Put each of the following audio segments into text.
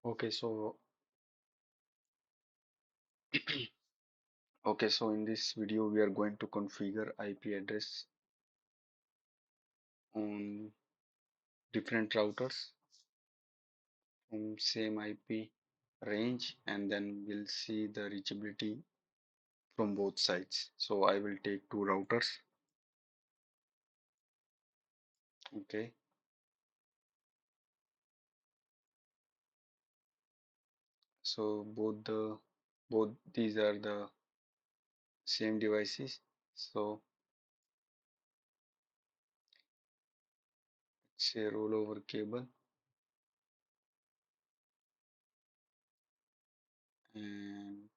Okay, so okay, so in this video we are going to configure IP address on different routers from same IP range, and then we'll see the reachability from both sides. So I will take two routers. Okay, so both these are the same devices. So it's a rollover cable, and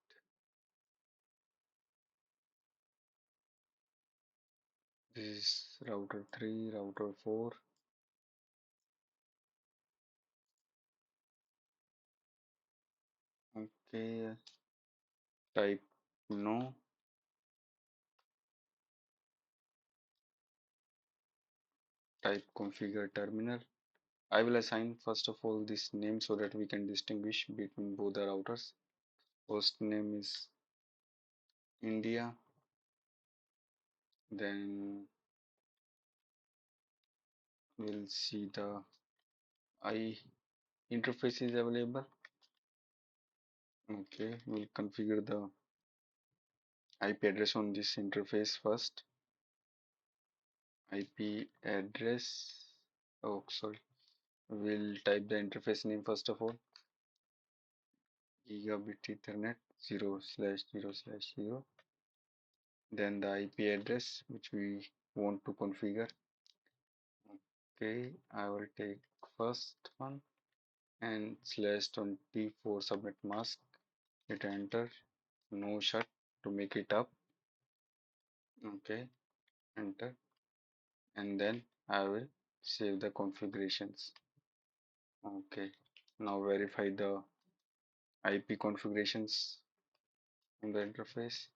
this is router 3, router 4. Okay, type no, type configure terminal. I will assign first of all this name so that we can distinguish between both the routers. Host name is India, then we'll see the I interface is available. Okay, we'll configure the IP address on this interface first. IP address. Oh, sorry. We'll type the interface name first of all. Gigabit Ethernet 0/0/0. Then the IP address which we want to configure. Okay, I will take first one and /24 subnet mask. Hit enter. No shut to make it up. Okay, enter. And then I will save the configurations. Okay, now verify the IP configurations on the interface.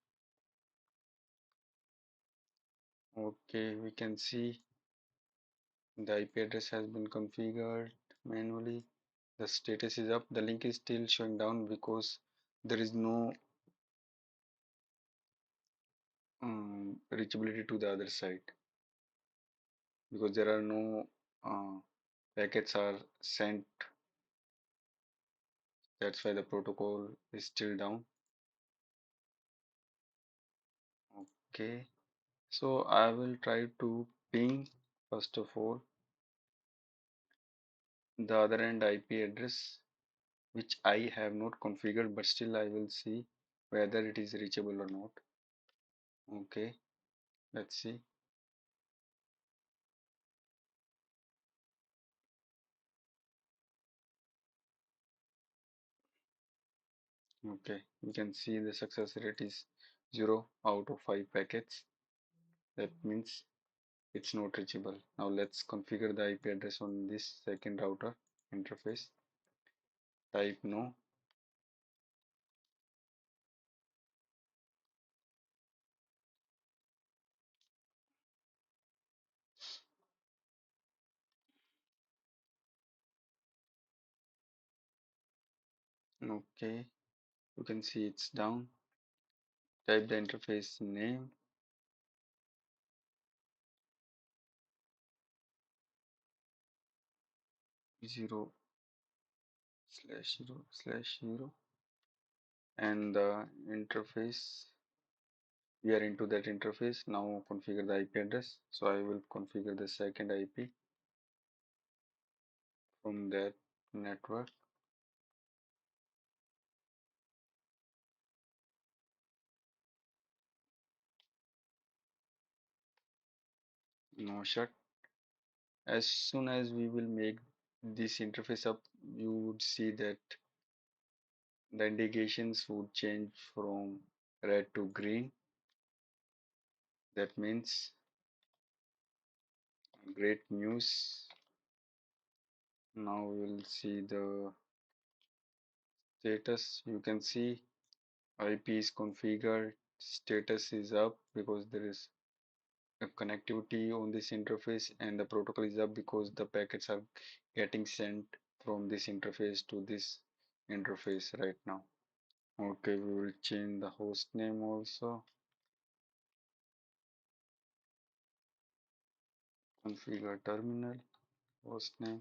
Okay, we can see the IP address has been configured manually. The status is up. The link is still showing down because there is no reachability to the other side, because there are no packets are sent. That's why the protocol is still down. Okay, so I will try to ping first of all the other end IP address which I have not configured, but still I will see whether it is reachable or not. Okay, let's see. Okay, we can see the success rate is 0 out of 5 packets. That means it's not reachable. Now let's configure the IP address on this second router interface. Type no. Okay, you can see it's down. Type the interface name. 0/0/0, and the interface, we are into that interface. Now configure the IP address. So I will configure the second IP from that network. No shut. As soon as we will make this interface up, you would see that the indications would change from red to green. That means great news. Now we'll see the status. You can see IP is configured, status is up because there is a connectivity on this interface, and the protocol is up because the packets are getting sent from this interface to this interface right now. Okay, we will change the host name also. Configure terminal, host name,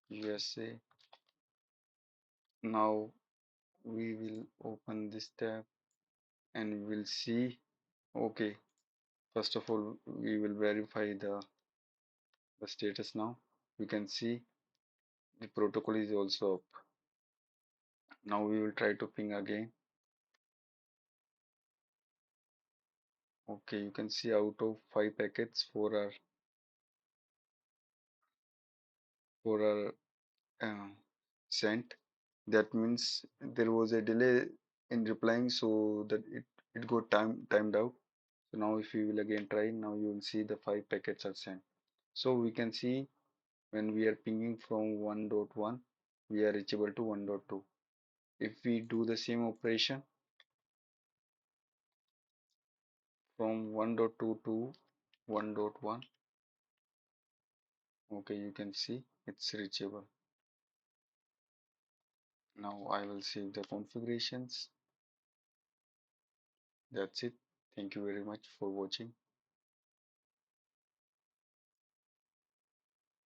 USA. Now we will open this tab and we'll see. Okay, first of all, we will verify the status now. You can see the protocol is also up. Now we will try to ping again. Okay, you can see out of 5 packets, four are sent. That means there was a delay in replying, so that it got timed out. So now if you will again try, now you will see the 5 packets are sent. So we can see when we are pinging from 1.1, we are reachable to 1.2. If we do the same operation from 1.2 to 1.1, okay, you can see it's reachable. Now I will save the configurations. That's it. Thank you very much for watching.